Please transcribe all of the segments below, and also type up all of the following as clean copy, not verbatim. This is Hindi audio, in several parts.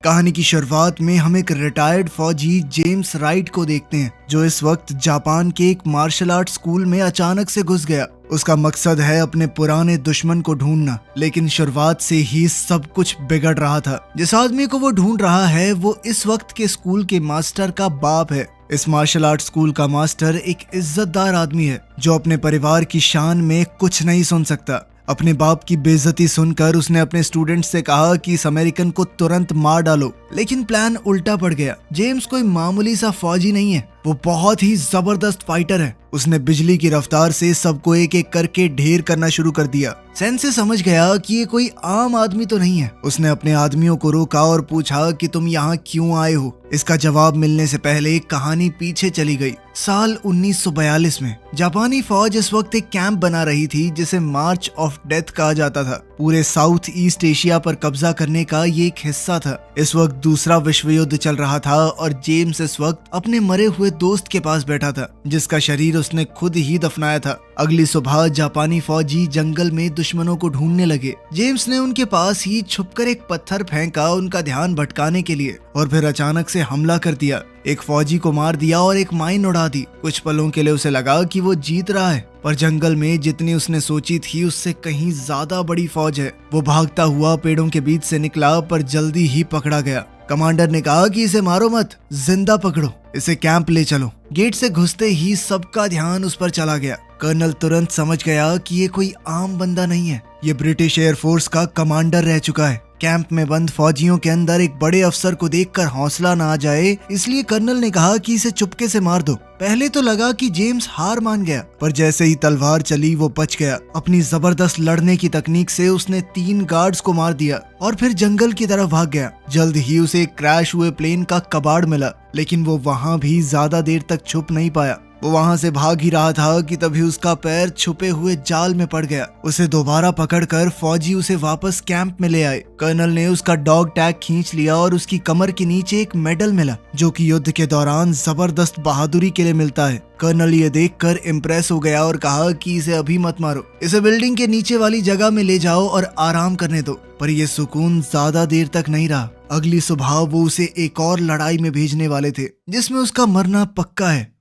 कहानी की शुरुआत में हम एक रिटायर्ड फौजी जेम्स राइट को देखते हैं, जो इस वक्त जापान के एक मार्शल आर्ट स्कूल में अचानक से घुस गया। उसका मकसद है अपने पुराने दुश्मन को ढूंढना, लेकिन शुरुआत से ही सब कुछ बिगड़ रहा था। जिस आदमी को वो ढूंढ रहा है वो इस वक्त के स्कूल के मास्टर का बाप है। इस मार्शल आर्ट स्कूल का मास्टर एक इज्जतदार आदमी है जो अपने परिवार की शान में कुछ नहीं सुन सकता। अपने बाप की बेइज्जती सुनकर उसने अपने स्टूडेंट्स से कहा कि इस अमेरिकन को तुरंत मार डालो, लेकिन प्लान उल्टा पड़ गया। जेम्स कोई मामूली सा फौजी नहीं है, वो बहुत ही जबरदस्त फाइटर है। उसने बिजली की रफ्तार से सबको एक एक करके ढेर करना शुरू कर दिया। सेंसे समझ गया कि ये कोई आम आदमी तो नहीं है। उसने अपने आदमियों को रोका और पूछा कि तुम यहाँ क्यों आए हो। इसका जवाब मिलने से पहले कहानी पीछे चली गई। साल 1942 में जापानी फौज इस वक्त एक कैंप बना रही थी जिसे मार्च ऑफ डेथ कहा जाता था। पूरे साउथ ईस्ट एशिया पर कब्जा करने का ये एक हिस्सा था। इस वक्त दूसरा विश्व युद्ध चल रहा था और जेम्स इस वक्त अपने मरे हुए दोस्त के पास बैठा था, जिसका शरीर उसने खुद ही दफनाया था। अगली सुबह जापानी फौजी जंगल में दुश्मनों को ढूंढने लगे। जेम्स ने उनके पास ही छुपकर एक पत्थर फेंका उनका ध्यान भटकाने के लिए, और फिर अचानक से हमला कर दिया। एक फौजी को मार दिया और एक माइन उड़ा दी। कुछ पलों के लिए उसे लगा कि वो जीत रहा है, पर जंगल में जितनी उसने सोची थी उससे कहीं ज्यादा बड़ी फौज है। वो भागता हुआ पेड़ों के बीच से निकला, पर जल्दी ही पकड़ा गया। कमांडर ने कहा कि इसे मारो मत, जिंदा पकड़ो, इसे कैंप ले चलो। गेट से घुसते ही सबका ध्यान उस पर चला गया। कर्नल तुरंत समझ गया कि ये कोई आम बंदा नहीं है, ये ब्रिटिश एयरफोर्स का कमांडर रह चुका है। कैंप में बंद फौजियों के अंदर एक बड़े अफसर को देखकर हौसला ना आ जाए, इसलिए कर्नल ने कहा कि इसे चुपके से मार दो। पहले तो लगा कि जेम्स हार मान गया, पर जैसे ही तलवार चली वो बच गया। अपनी जबरदस्त लड़ने की तकनीक से उसने 3 गार्ड्स को मार दिया और फिर जंगल की तरफ भाग गया। जल्द ही उसे एक क्रैश हुए प्लेन का कबाड़ मिला, लेकिन वो वहाँ भी ज्यादा देर तक छुप नहीं पाया। वो वहाँ से भाग ही रहा था कि तभी उसका पैर छुपे हुए जाल में पड़ गया। उसे दोबारा पकड़कर फौजी उसे वापस कैंप में ले आए। कर्नल ने उसका डॉग टैग खींच लिया और उसकी कमर के नीचे एक मेडल मिला, जो कि युद्ध के दौरान जबरदस्त बहादुरी के लिए मिलता है। कर्नल ये देखकर इम्प्रेस हो गया और कहा कि इसे अभी मत मारो, इसे बिल्डिंग के नीचे वाली जगह में ले जाओ और आराम करने दो। पर यह सुकून ज्यादा देर तक नहीं रहा। अगली सुबह वो उसे एक और लड़ाई में भेजने वाले थे, जिसमें उसका मरना पक्का है।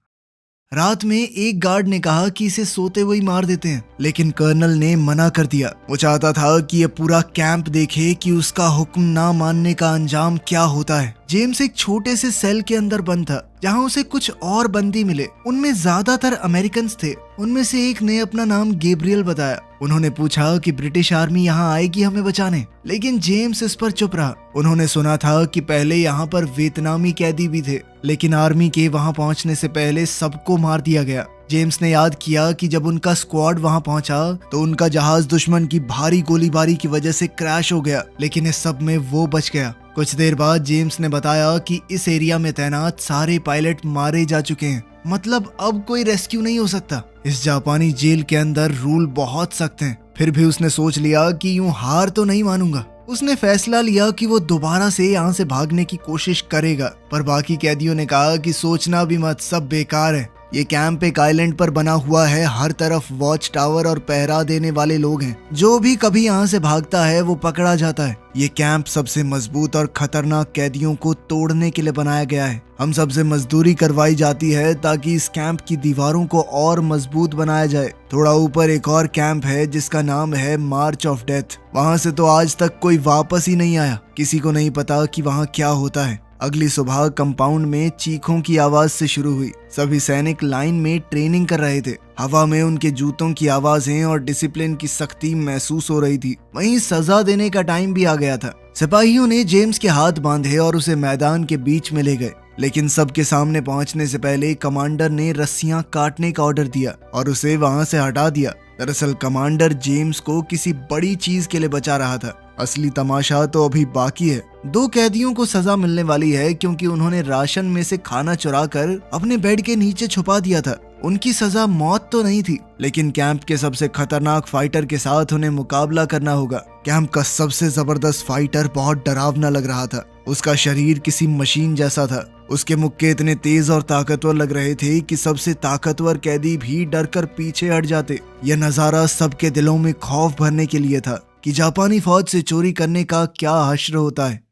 रात में एक गार्ड ने कहा कि इसे सोते हुए मार देते हैं, लेकिन कर्नल ने मना कर दिया। वो चाहता था कि ये पूरा कैंप देखे कि उसका हुक्म ना मानने का अंजाम क्या होता है। जेम्स एक छोटे से सेल के अंदर बंद था, जहां उसे कुछ और बंदी मिले। उनमें ज्यादातर अमेरिकन्स थे। उनमें से एक ने अपना नाम गैब्रियल बताया। उन्होंने पूछा कि ब्रिटिश आर्मी यहाँ आएगी हमें बचाने, लेकिन जेम्स इस पर चुप रहा। उन्होंने सुना था कि पहले यहाँ पर वियतनामी कैदी भी थे, लेकिन आर्मी के वहाँ पहुँचने से पहले सबको मार दिया गया। जेम्स ने याद किया कि जब उनका स्क्वाड वहां पहुंचा तो उनका जहाज दुश्मन की भारी गोलीबारी की वजह से क्रैश हो गया, लेकिन इस सब में वो बच गया। कुछ देर बाद जेम्स ने बताया कि इस एरिया में तैनात सारे पायलट मारे जा चुके हैं, मतलब अब कोई रेस्क्यू नहीं हो सकता। इस जापानी जेल के अंदर रूल बहुत सख्त हैं। फिर भी उसने सोच लिया कि यूं हार तो नहीं मानूंगा। उसने फैसला लिया कि वो दोबारा से यहाँ से भागने की कोशिश करेगा, पर बाकी कैदियों ने कहा कि सोचना भी मत, सब बेकार है। ये कैंप एक आइलैंड पर बना हुआ है, हर तरफ वॉच टावर और पहरा देने वाले लोग हैं। जो भी कभी यहाँ से भागता है वो पकड़ा जाता है। ये कैंप सबसे मजबूत और खतरनाक कैदियों को तोड़ने के लिए बनाया गया है। हम सबसे मजदूरी करवाई जाती है ताकि इस कैंप की दीवारों को और मजबूत बनाया जाए। थोड़ा ऊपर एक और कैंप है जिसका नाम है मार्च ऑफ डेथ। वहाँ से तो आज तक कोई वापस ही नहीं आया। किसी को नहीं पता कि वहाँ क्या होता है। अगली सुबह कंपाउंड में चीखों की आवाज से शुरू हुई। सभी सैनिक लाइन में ट्रेनिंग कर रहे थे। हवा में उनके जूतों की आवाजें और डिसिप्लिन की सख्ती महसूस हो रही थी। वहीं सजा देने का टाइम भी आ गया था। सिपाहियों ने जेम्स के हाथ बांधे और उसे मैदान के बीच में ले गए, लेकिन सबके सामने पहुंचने से पहले कमांडर ने रस्सियां काटने का ऑर्डर दिया और उसे वहां से हटा दिया। दरअसल कमांडर जेम्स को किसी बड़ी चीज के लिए बचा रहा था। असली तमाशा तो अभी बाकी है। 2 कैदियों को सजा मिलने वाली है क्योंकि उन्होंने राशन में से खाना चुराकर अपने बेड के नीचे छुपा दिया था। उनकी सजा मौत तो नहीं थी, लेकिन कैंप के सबसे खतरनाक फाइटर के साथ उन्हें मुकाबला करना होगा। कैंप का सबसे जबरदस्त फाइटर बहुत डरावना लग रहा था। उसका शरीर किसी मशीन जैसा था। उसके मुक्के इतने तेज और ताकतवर लग रहे थे कि सबसे ताकतवर कैदी भी डरकर पीछे हट जाते। यह नजारा सबके दिलों में खौफ भरने के लिए था कि जापानी फौज से चोरी करने का क्या हश्र होता है।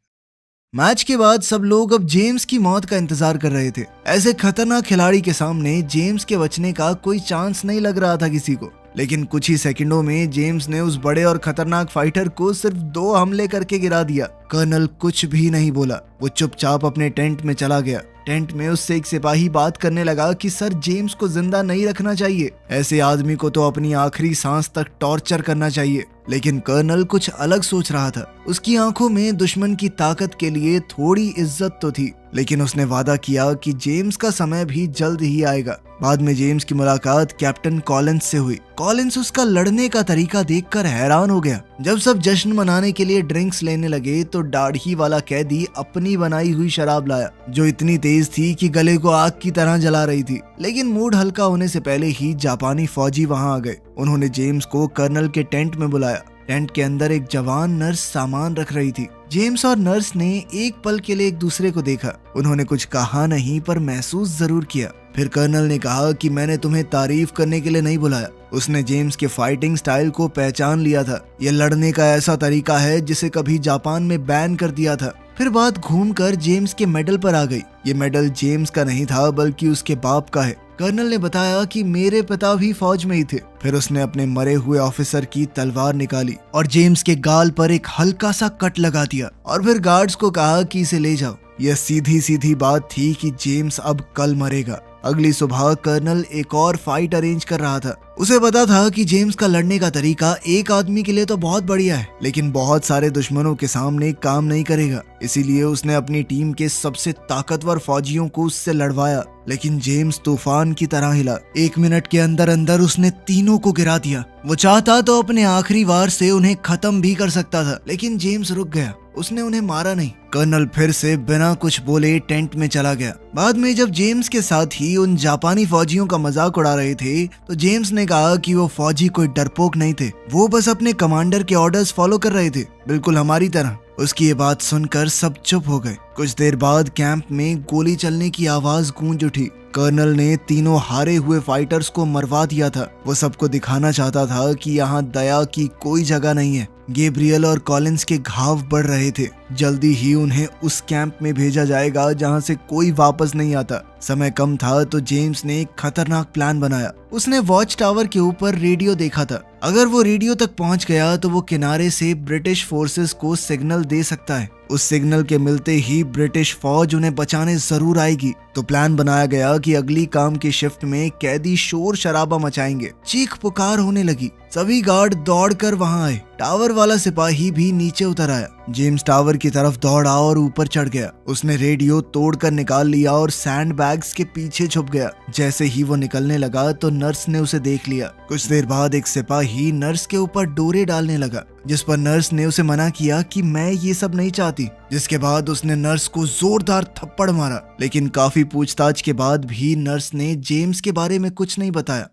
मैच के बाद सब लोग अब जेम्स की मौत का इंतजार कर रहे थे। ऐसे खतरनाक खिलाड़ी के सामने जेम्स के बचने का कोई चांस नहीं लग रहा था किसी को। लेकिन कुछ ही सेकंडों में जेम्स ने उस बड़े और खतरनाक फाइटर को सिर्फ 2 हमले करके गिरा दिया। कर्नल कुछ भी नहीं बोला, वो चुपचाप अपने टेंट में चला गया। टेंट में उससे एक सिपाही बात करने लगा कि सर जेम्स को जिंदा नहीं रखना चाहिए, ऐसे आदमी को तो अपनी आखिरी सांस तक टॉर्चर करना चाहिए। लेकिन कर्नल कुछ अलग सोच रहा था। उसकी आंखों में दुश्मन की ताकत के लिए थोड़ी इज्जत तो थी, लेकिन उसने वादा किया कि जेम्स का समय भी जल्द ही आएगा। बाद में जेम्स की मुलाकात कैप्टन कॉलिंस से हुई। कॉलिंस उसका लड़ने का तरीका देखकर हैरान हो गया। जब सब जश्न मनाने के लिए ड्रिंक्स लेने लगे तो दाढ़ी वाला कैदी अपनी बनाई हुई शराब लाया, जो इतनी तेज थी कि गले को आग की तरह जला रही थी। लेकिन मूड हल्का होने से पहले ही जापानी फौजी वहां आ गए। उन्होंने जेम्स को कर्नल के टेंट में बुलाया। टेंट के अंदर एक जवान नर्स सामान रख रही थी। जेम्स और नर्स ने एक पल के लिए एक दूसरे को देखा। उन्होंने कुछ कहा नहीं, पर महसूस जरूर किया। फिर कर्नल ने कहा कि मैंने तुम्हें तारीफ करने के लिए नहीं बुलाया। उसने जेम्स के फाइटिंग स्टाइल को पहचान लिया था। यह लड़ने का ऐसा तरीका है जिसे कभी जापान में बैन कर दिया था। फिर बात घूमकर जेम्स के मेडल पर आ गई। ये मेडल जेम्स का नहीं था, बल्कि उसके बाप का है। कर्नल ने बताया कि मेरे पिता भी फौज में ही थे। फिर उसने अपने मरे हुए ऑफिसर की तलवार निकाली और जेम्स के गाल पर एक हल्का सा कट लगा दिया और फिर गार्ड्स को कहा कि इसे ले जाओ। यह सीधी सीधी बात थी कि जेम्स अब कल मरेगा। अगली सुबह कर्नल एक और फाइट अरेंज कर रहा था। उसे पता था कि जेम्स का लड़ने का तरीका एक आदमी के लिए तो बहुत बढ़िया है, लेकिन बहुत सारे दुश्मनों के सामने काम नहीं करेगा। इसीलिए उसने अपनी टीम के सबसे ताकतवर फौजियों को उससे लड़वाया। लेकिन जेम्स तूफान की तरह हिला। 1 मिनट के अंदर अंदर उसने तीनों को गिरा दिया। वो चाहता तो अपने आखिरी वार से उन्हें खत्म भी कर सकता था, लेकिन जेम्स रुक गया। उसने उन्हें मारा नहीं। कर्नल फिर से बिना कुछ बोले टेंट में चला गया। बाद में जब जेम्स के साथ ही उन जापानी फौजियों का मजाक उड़ा रहे थे तो जेम्स ने कहा कि वो फौजी कोई डरपोक नहीं थे, वो बस अपने कमांडर के ऑर्डर्स फॉलो कर रहे थे, बिल्कुल हमारी तरह। उसकी ये बात सुनकर सब चुप हो गए। कुछ देर बाद कैंप में गोली चलने की आवाज गूंज उठी। कर्नल ने तीनों हारे हुए फाइटर्स को मरवा दिया था। वो सबको दिखाना चाहता था कि यहाँ दया की कोई जगह नहीं है। गैब्रियल और कॉलिंस के घाव बढ़ रहे थे। जल्दी ही उन्हें उस कैंप में भेजा जाएगा जहाँ से कोई वापस नहीं आता। समय कम था तो जेम्स ने एक खतरनाक प्लान बनाया। उसने वॉच टावर के ऊपर रेडियो देखा था। अगर वो रेडियो तक पहुंच गया तो वो किनारे से ब्रिटिश फोर्सेस को सिग्नल दे सकता है। उस सिग्नल के मिलते ही ब्रिटिश फौज उन्हें बचाने जरूर आएगी। तो प्लान बनाया गया कि अगली काम की शिफ्ट में कैदी शोर शराबा मचाएंगे। चीख पुकार होने लगी। सभी गार्ड दौड़कर वहां आए। टावर वाला सिपाही भी नीचे उतर आया। जेम्स टावर की तरफ दौड़ा और ऊपर चढ़ गया। उसने रेडियो तोड़कर निकाल लिया और सैंड बैग्स के पीछे छुप गया। जैसे ही वो निकलने लगा तो नर्स ने उसे देख लिया। कुछ देर बाद एक सिपाही नर्स के ऊपर डोरे डालने लगा, जिस पर नर्स ने उसे मना किया कि मैं ये सब नहीं चाहती। जिसके बाद उसने नर्स को जोरदार थप्पड़ मारा। लेकिन काफी पूछताछ के बाद भी नर्स ने जेम्स के बारे में कुछ नहीं बताया।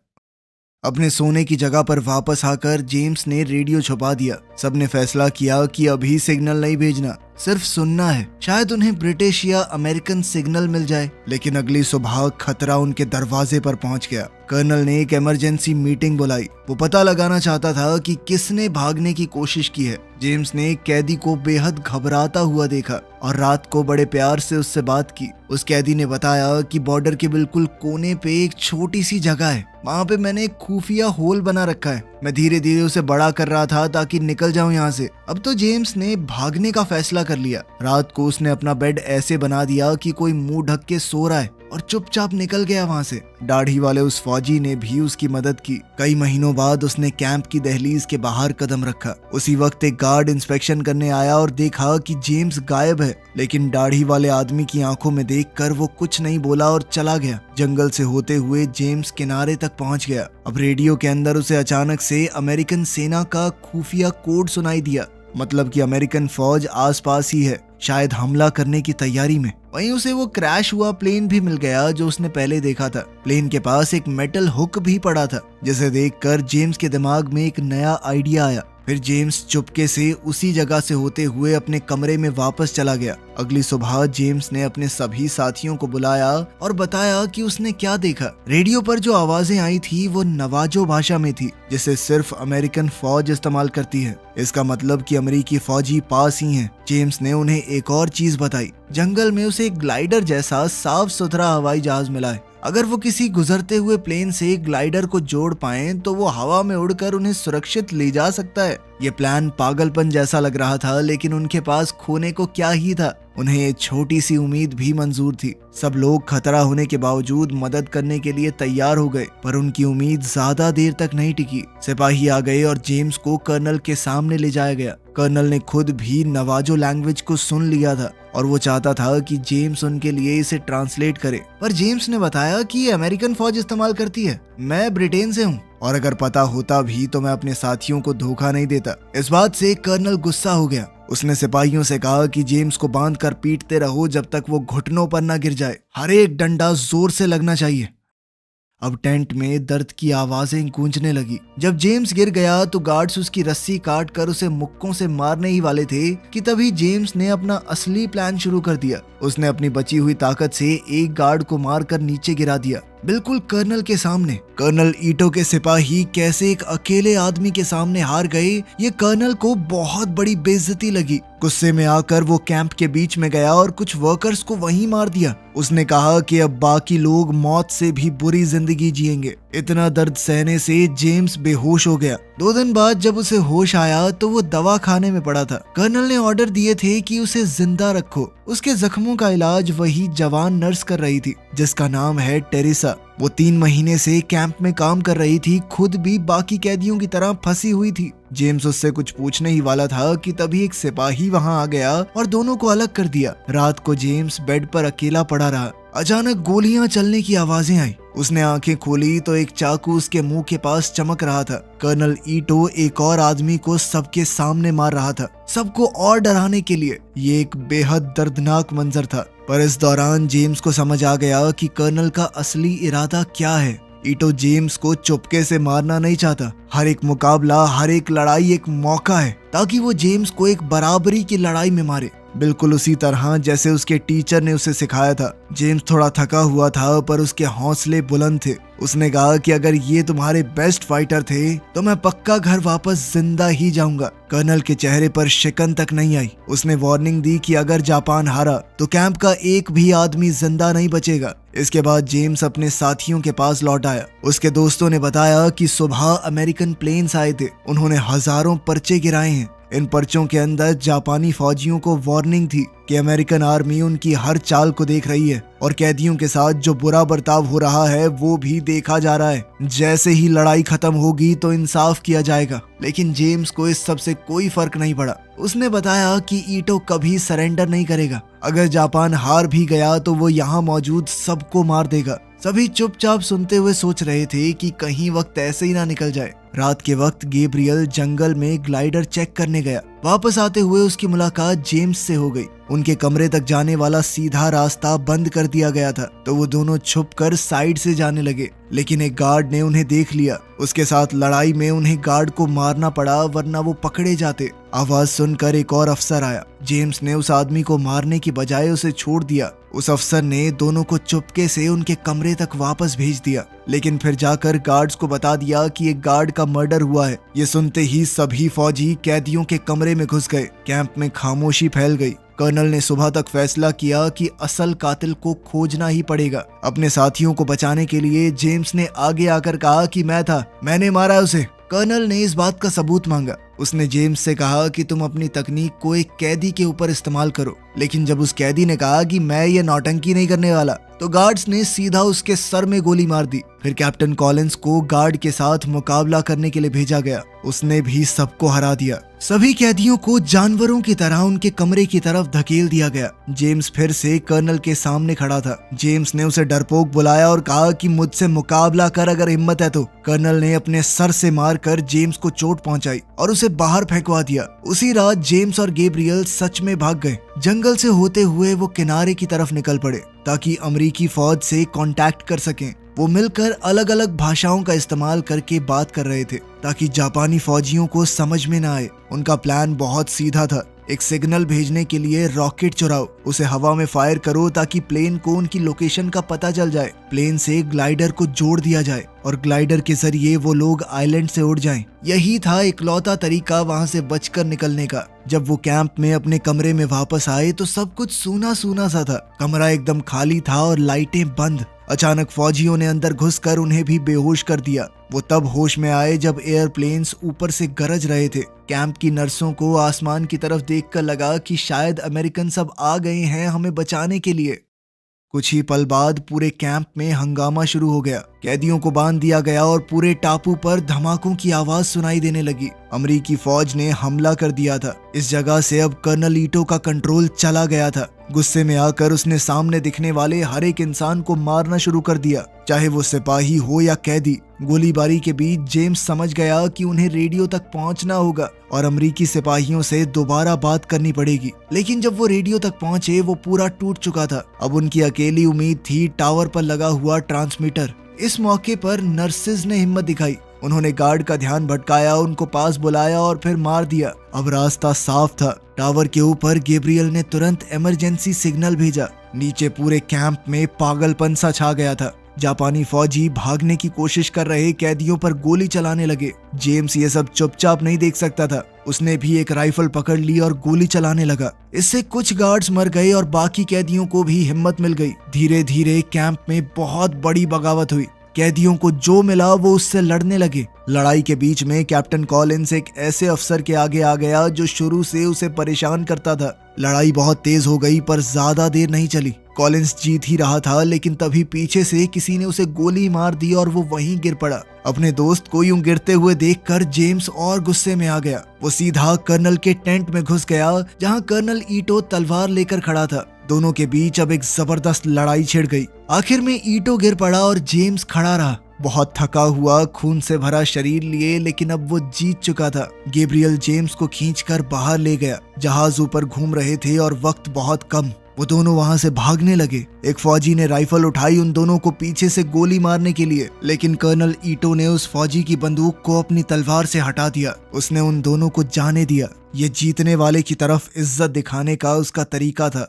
अपने सोने की जगह पर वापस आकर जेम्स ने रेडियो छुपा दिया। सबने फैसला किया कि अभी सिग्नल नहीं भेजना, सिर्फ सुनना है। शायद उन्हें ब्रिटिश या अमेरिकन सिग्नल मिल जाए। लेकिन अगली सुबह खतरा उनके दरवाजे पर पहुंच गया। कर्नल ने एक इमरजेंसी मीटिंग बुलाई। वो पता लगाना चाहता था कि किसने भागने की कोशिश की है। जेम्स ने एक कैदी को बेहद घबराता हुआ देखा और रात को बड़े प्यार से उससे बात की। उस कैदी ने बताया कि बॉर्डर के बिल्कुल कोने पे एक छोटी सी जगह है, वहाँ पे मैंने एक खुफिया होल बना रखा है। मैं धीरे धीरे उसे बड़ा कर रहा था ताकि निकल जाऊं यहाँ से। अब तो जेम्स ने भागने का फैसला कर लिया। रात को उसने अपना बेड ऐसे बना दिया कि कोई मुंह ढक के सो रहा है और चुपचाप निकल गया वहाँ से। दाढ़ी वाले उस फौजी ने भी उसकी मदद की। कई महीनों बाद उसने कैंप की दहलीज के बाहर कदम रखा। उसी वक्त एक गार्ड इंस्पेक्शन करने आया और देखा कि जेम्स गायब है। लेकिन दाढ़ी वाले आदमी की आंखों में देखकर वो कुछ नहीं बोला और चला गया। जंगल से होते हुए जेम्स किनारे तक पहुंच गया। अब रेडियो के अंदर उसे अचानक से अमेरिकन सेना का खुफिया कोड सुनाई दिया, मतलब कि अमेरिकन फौज आसपास ही है, शायद हमला करने की तैयारी में। वहीं उसे वो क्रैश हुआ प्लेन भी मिल गया जो उसने पहले देखा था। प्लेन के पास एक मेटल हुक भी पड़ा था, जिसे देखकर जेम्स के दिमाग में एक नया आइडिया आया। फिर जेम्स चुपके से उसी जगह से होते हुए अपने कमरे में वापस चला गया। अगली सुबह जेम्स ने अपने सभी साथियों को बुलाया और बताया कि उसने क्या देखा। रेडियो पर जो आवाजें आई थी वो नवाजो भाषा में थी, जिसे सिर्फ अमेरिकन फौज इस्तेमाल करती है। इसका मतलब कि अमेरिकी फौजी पास ही हैं। जेम्स ने उन्हें एक और चीज बताई, जंगल में उसे एक ग्लाइडर जैसा साफ सुथरा हवाई जहाज मिला है। अगर वो किसी गुजरते हुए प्लेन से ग्लाइडर को जोड़ पाएं तो वो हवा में उड़कर उन्हें सुरक्षित ले जा सकता है। ये प्लान पागलपन जैसा लग रहा था, लेकिन उनके पास खोने को क्या ही था। उन्हें एक छोटी सी उम्मीद भी मंजूर थी। सब लोग खतरा होने के बावजूद मदद करने के लिए तैयार हो गए, पर उनकी उम्मीद ज्यादा देर तक नहीं टिकी। सिपाही आ गए और जेम्स को कर्नल के सामने ले जाया गया। कर्नल ने खुद भी नवाजो लैंग्वेज को सुन लिया था और वो चाहता था कि जेम्स उनके लिए इसे ट्रांसलेट करे, पर जेम्स ने बताया कि ये अमेरिकन फौज इस्तेमाल करती है, मैं ब्रिटेन से हूँ और अगर पता होता भी तो मैं अपने साथियों को धोखा नहीं देता। इस बात से कर्नल गुस्सा हो गया। उसने सिपाहियों से कहा कि जेम्स को बांध कर पीटते रहो जब तक वो घुटनों पर न गिर जाए। हर एक डंडा जोर से लगना चाहिए। अब टेंट में दर्द की आवाजें गूंजने लगी। जब जेम्स गिर गया तो गार्ड्स उसकी रस्सी काट कर उसे मुक्कों से मारने ही वाले थे कि तभी जेम्स ने अपना असली प्लान शुरू कर दिया। उसने अपनी बची हुई ताकत से एक गार्ड को मारकर नीचे गिरा दिया, बिल्कुल कर्नल के सामने। कर्नल ईटो के सिपाही कैसे एक अकेले आदमी के सामने हार गए, ये कर्नल को बहुत बड़ी बेइज्जती लगी। गुस्से में आकर वो कैंप के बीच में गया और कुछ वर्कर्स को वहीं मार दिया। उसने कहा कि अब बाकी लोग मौत से भी बुरी जिंदगी जिएंगे। इतना दर्द सहने से जेम्स बेहोश हो गया। 2 दिन बाद जब उसे होश आया तो वो दवा खाने में पड़ा था। कर्नल ने ऑर्डर दिए थे कि उसे जिंदा रखो। उसके जख्मों का इलाज वही जवान नर्स कर रही थी, जिसका नाम है टेरेसा। वो 3 महीने से कैंप में काम कर रही थी, खुद भी बाकी कैदियों की तरह फंसी हुई थी। जेम्स उससे कुछ पूछने ही वाला था कि तभी एक सिपाही वहां आ गया और दोनों को अलग कर दिया। रात को जेम्स बेड पर अकेला पड़ा रहा। अचानक गोलियां चलने की आवाजें आई। उसने आंखें खोली तो एक चाकू उसके मुंह के पास चमक रहा था। कर्नल ईटो एक और आदमी को सबके सामने मार रहा था, सबको और डराने के लिए। ये एक बेहद दर्दनाक मंजर था, पर इस दौरान जेम्स को समझ आ गया कि कर्नल का असली इरादा क्या है। ईटो जेम्स को चुपके से मारना नहीं चाहता। हर एक मुकाबला, हर एक लड़ाई एक मौका है ताकि वो जेम्स को एक बराबरी की लड़ाई में मारे, बिल्कुल उसी तरह जैसे उसके टीचर ने उसे सिखाया था। जेम्स थोड़ा थका हुआ था, पर उसके हौसले बुलंद थे। उसने कहा कि अगर ये तुम्हारे बेस्ट फाइटर थे तो मैं पक्का घर वापस जिंदा ही जाऊंगा। कर्नल के चेहरे पर शिकन तक नहीं आई। उसने वार्निंग दी कि अगर जापान हारा तो कैंप का एक भी आदमी जिंदा नहीं बचेगा। इसके बाद जेम्स अपने साथियों के पास लौट आया। उसके दोस्तों ने बताया कि सुबह अमेरिकन प्लेन्स आए थे, उन्होंने हजारों पर्चे गिराए हैं। इन पर्चों के अंदर जापानी फौजियों को वार्निंग थी कि अमेरिकन आर्मी उनकी हर चाल को देख रही है और कैदियों के साथ जो बुरा बर्ताव हो रहा है वो भी देखा जा रहा है। जैसे ही लड़ाई खत्म होगी तो इंसाफ किया जाएगा। लेकिन जेम्स को इस सब से कोई फर्क नहीं पड़ा। उसने बताया कि ईटो कभी सरेंडर नहीं करेगा। अगर जापान हार भी गया तो वो यहाँ मौजूद सबको मार देगा। सभी चुपचाप सुनते हुए सोच रहे थे कि कहीं वक्त ऐसे ही ना निकल जाए। रात के वक्त गैब्रियल जंगल में ग्लाइडर चेक करने गया। वापस आते हुए उसकी मुलाकात जेम्स से हो गई। उनके कमरे तक जाने वाला सीधा रास्ता बंद कर दिया गया था, तो वो दोनों छुपकर साइड से जाने लगे। लेकिन एक गार्ड ने उन्हें देख लिया। उसके साथ लड़ाई में उन्हें गार्ड को मारना पड़ा, वरना वो पकड़े जाते। आवाज सुनकर एक और अफसर आया। जेम्स ने उस आदमी को मारने की बजाय उसे छोड़ दिया। उस अफसर ने दोनों को चुपके से उनके कमरे तक वापस भेज दिया, लेकिन फिर जाकर गार्ड्स को बता दिया कि एक गार्ड का मर्डर हुआ है। ये सुनते ही सभी फौजी कैदियों के कमरे में घुस गए। कैंप में खामोशी फैल गई। कर्नल ने सुबह तक फैसला किया कि असल कातिल को खोजना ही पड़ेगा। अपने साथियों को बचाने के लिए जेम्स ने आगे आकर कहा कि मैंने मारा उसे। कर्नल ने इस बात का सबूत मांगा। उसने जेम्स से कहा कि तुम अपनी तकनीक को एक कैदी के ऊपर इस्तेमाल करो। लेकिन जब उस कैदी ने कहा कि मैं ये नौटंकी नहीं करने वाला, तो गार्ड्स ने सीधा उसके सर में गोली मार दी। फिर कैप्टन कॉलिंस को गार्ड के साथ मुकाबला करने के लिए भेजा गया। उसने भी सबको हरा दिया। सभी कैदियों को जानवरों की तरह उनके कमरे की तरफ धकेल दिया गया। जेम्स फिर से कर्नल के सामने खड़ा था। जेम्स ने उसे डरपोक बुलाया और कहा कि मुझसे मुकाबला कर अगर हिम्मत है तो। कर्नल ने अपने सर से मारकर जेम्स को चोट पहुंचाई और उसे बाहर फेंकवा दिया। उसी रात जेम्स और गैब्रियल सच में भाग गए। जंगल से होते हुए वो किनारे की तरफ निकल पड़े ताकि अमेरिकी फौज से कांटेक्ट कर सकें। वो मिलकर अलग अलग भाषाओं का इस्तेमाल करके बात कर रहे थे ताकि जापानी फौजियों को समझ में न आए। उनका प्लान बहुत सीधा था, एक सिग्नल भेजने के लिए रॉकेट चुराओ, उसे हवा में फायर करो ताकि प्लेन को उनकी लोकेशन का पता चल जाए। प्लेन से ग्लाइडर को जोड़ दिया जाए और ग्लाइडर के जरिए वो लोग आइलैंड से उड़ जाएं। यही था इकलौता तरीका वहां से बचकर निकलने का। जब वो कैंप में अपने कमरे में वापस आए तो सब कुछ सूना सूना सा था। कमरा एकदम खाली था और लाइटें बंद। अचानक फौजियों ने अंदर घुसकर उन्हें भी बेहोश कर दिया। वो तब होश में आए जब एयरप्लेन्स ऊपर से गरज रहे थे। कैंप की नर्सों को आसमान की तरफ देखकर लगा कि शायद अमेरिकन सब आ गए हैं हमें बचाने के लिए। कुछ ही पल बाद पूरे कैंप में हंगामा शुरू हो गया। कैदियों को बांध दिया गया और पूरे टापू पर धमाकों की आवाज सुनाई देने लगी। अमेरिकी फौज ने हमला कर दिया था। इस जगह से अब कर्नल ईटो का कंट्रोल चला गया था। गुस्से में आकर उसने सामने दिखने वाले हर एक इंसान को मारना शुरू कर दिया, चाहे वो सिपाही हो या कैदी। गोलीबारी के बीच जेम्स समझ गया कि उन्हें रेडियो तक पहुंचना होगा और अमेरिकी सिपाहियों से दोबारा बात करनी पड़ेगी। लेकिन जब वो रेडियो तक पहुंचे वो पूरा टूट चुका था। अब उनकी अकेली उम्मीद थी टावर पर लगा हुआ ट्रांसमीटर। इस मौके पर नर्सेज ने हिम्मत दिखाई। उन्होंने गार्ड का ध्यान भटकाया, उनको पास बुलाया और फिर मार दिया। अब रास्ता साफ था। टावर के ऊपर गैब्रियल ने तुरंत इमरजेंसी सिग्नल भेजा। नीचे पूरे कैंप में पागलपन सा छा गया था। जापानी फौजी भागने की कोशिश कर रहे कैदियों पर गोली चलाने लगे। जेम्स ये सब चुपचाप नहीं देख सकता था। उसने भी एक राइफल पकड़ ली और गोली चलाने लगा। इससे कुछ गार्ड्स मर गए और बाकी कैदियों को भी हिम्मत मिल गई। धीरे धीरे कैंप में बहुत बड़ी बगावत हुई। कैदियों को जो मिला वो उससे लड़ने लगे। लड़ाई के बीच में कैप्टन कॉलिंस एक ऐसे अफसर के आगे आ गया जो शुरू से उसे परेशान करता था। लड़ाई बहुत तेज हो गई पर ज्यादा देर नहीं चली। कॉलिंस जीत ही रहा था, लेकिन तभी पीछे से किसी ने उसे गोली मार दी और वो वहीं गिर पड़ा। अपने दोस्त को यूं गिरते हुए देखकर जेम्स और गुस्से में आ गया। वो सीधा कर्नल के टेंट में घुस गया जहां कर्नल ईटो तलवार लेकर खड़ा था। दोनों के बीच अब एक जबरदस्त लड़ाई छिड़ गई। आखिर में ईटो गिर पड़ा और जेम्स खड़ा रहा, बहुत थका हुआ, खून से भरा शरीर लिए, लेकिन अब वो जीत चुका था। गैब्रियल जेम्स को खींचकर बाहर ले गया। जहाज ऊपर घूम रहे थे और वक्त बहुत कम। वो दोनों वहां से भागने लगे। एक फौजी ने राइफल उठाई उन दोनों को पीछे से गोली मारने के लिए, लेकिन कर्नल ईटो ने उस फौजी की बंदूक को अपनी तलवार से हटा दिया। उसने उन दोनों को जाने दिया। ये जीतने वाले की तरफ इज्जत दिखाने का उसका तरीका था।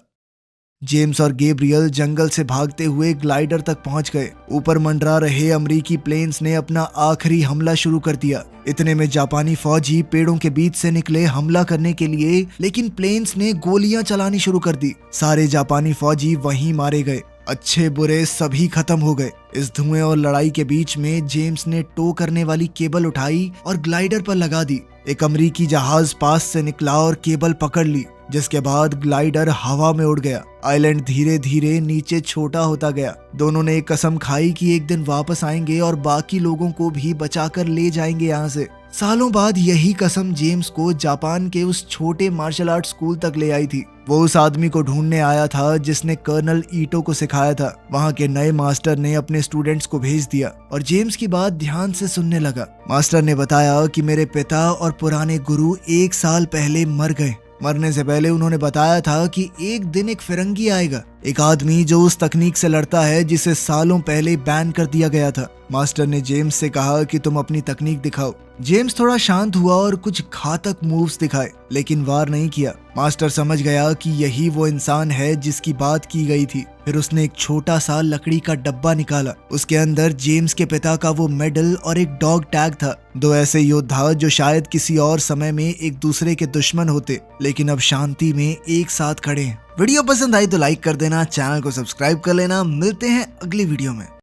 जेम्स और गैब्रियल जंगल से भागते हुए ग्लाइडर तक पहुंच गए। ऊपर मंडरा रहे अमेरिकी प्लेन्स ने अपना आखिरी हमला शुरू कर दिया। इतने में जापानी फौजी पेड़ों के बीच से निकले हमला करने के लिए, लेकिन प्लेन्स ने गोलियां चलानी शुरू कर दी। सारे जापानी फौजी वहीं मारे गए। अच्छे बुरे सभी खत्म हो गए। इस धुएं और लड़ाई के बीच में जेम्स ने टो करने वाली केबल उठाई और ग्लाइडर पर लगा दी। एक अमेरिकी जहाज पास से निकला और केबल पकड़ ली, जिसके बाद ग्लाइडर हवा में उड़ गया। आइलैंड धीरे धीरे नीचे छोटा होता गया। दोनों ने एक कसम खाई कि एक दिन वापस आएंगे और बाकी लोगों को भी बचाकर ले जाएंगे यहाँ से। सालों बाद यही कसम जेम्स को जापान के उस छोटे मार्शल आर्ट स्कूल तक ले आई थी। वो उस आदमी को ढूंढने आया था जिसने कर्नल ईटो को सिखाया था। वहाँ के नए मास्टर ने अपने स्टूडेंट्स को भेज दिया और जेम्स की बात ध्यान से सुनने लगा। मास्टर ने बताया कि मेरे पिता और पुराने गुरु 1 साल पहले मर गए। मरने से पहले उन्होंने बताया था कि एक दिन एक फिरंगी आएगा, एक आदमी जो उस तकनीक से लड़ता है जिसे सालों पहले बैन कर दिया गया था। मास्टर ने जेम्स से कहा कि तुम अपनी तकनीक दिखाओ। जेम्स थोड़ा शांत हुआ और कुछ घातक मूव्स दिखाए, लेकिन वार नहीं किया। मास्टर समझ गया कि यही वो इंसान है जिसकी बात की गई थी। फिर उसने एक छोटा सा लकड़ी का डब्बा निकाला। उसके अंदर जेम्स के पिता का वो मेडल और एक डॉग टैग था। 2 ऐसे योद्धा जो शायद किसी और समय में एक दूसरे के दुश्मन होते, लेकिन अब शांति में एक साथ खड़े हैं। वीडियो पसंद आई तो लाइक कर देना, चैनल को सब्सक्राइब कर लेना। मिलते हैं अगली वीडियो में।